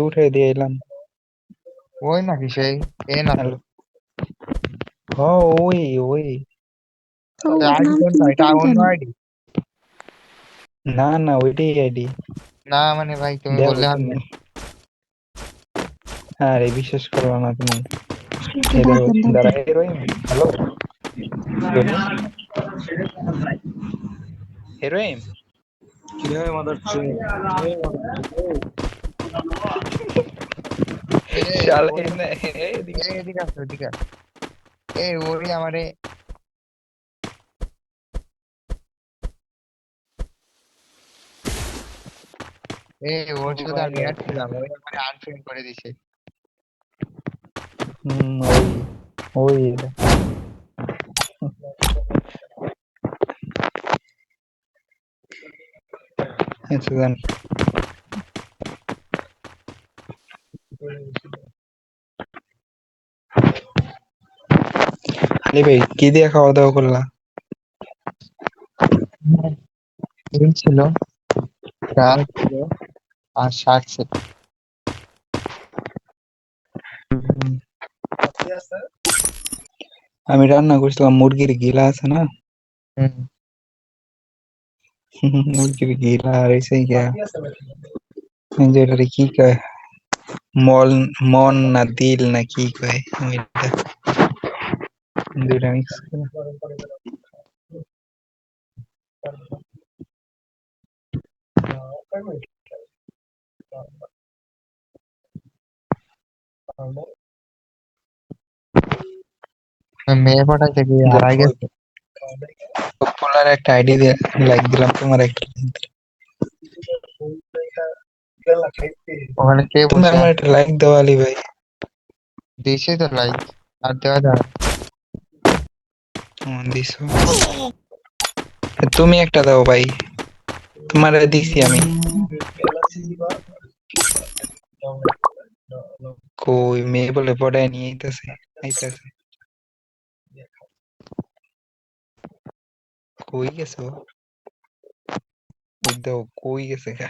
উঠে দিয়ে এলাম। ওই নাকি সেই এ না তো? হ্যালো। হ, ওই ওই। ও ওর আইডি নাম কোনটা? এটা চিনতাম অন্য কেন? আইডি? না না, ওইটাই আইডি। না মানে ভাই তুমি দেখো বললে হবে তুমি। না। আরে বিশ্বাস করো না তুমি। একটু এই দেখো, ডাকেন দাঁড়া, ডাকেন। হিরোইন। হ্যালো। হিরোইন। হিরোইন। কিভাবে মাদার চোদ কিভাবে মাদার চোদ এ শালা ওই এনে এদিকে। এদিকে আসো এদিকে আসো। ওই আমারে ওর সাথে আমি অ্যাড ছিলাম, ওই আমারে আনফ্রেন্ড করে দিছে। ওই ওই এটা। আচ্ছা জান। আরে ভাই, কি দিয়ে খাওয়া দাওয়া করলা? এই ছিল, ডাল ছিল, আর শাক ছিল। হুম, আমি রান্না করছিলাম মুরগির গিলা আছে না? হুম। মুরগির গিলা আর এসে গিয়া যেটারে কি কয়, মল, মন না দিল না কি কয় ওইটা, দুইটা মিক্স করে। মেয়ে পাঠাইছে কি হারাই দেখো, গেছে? পপুলার একটা আইডি দিয়ে লাইক দিলাম, তোমার একটা ওখানে কে তুমি বসে আমার আছে? একটা লাইক দাও আলী ভাই। দিছে তো লাইক, আর দেওয়া যাবে না। দিছো, তুমি একটা দাও ভাই, তোমার দিছি আমি। কই মেয়ে বলে পড়ায় নিয়ে আইতাছে, আইতাছে। কই গেছো? ওই দাও কই গেছে গা।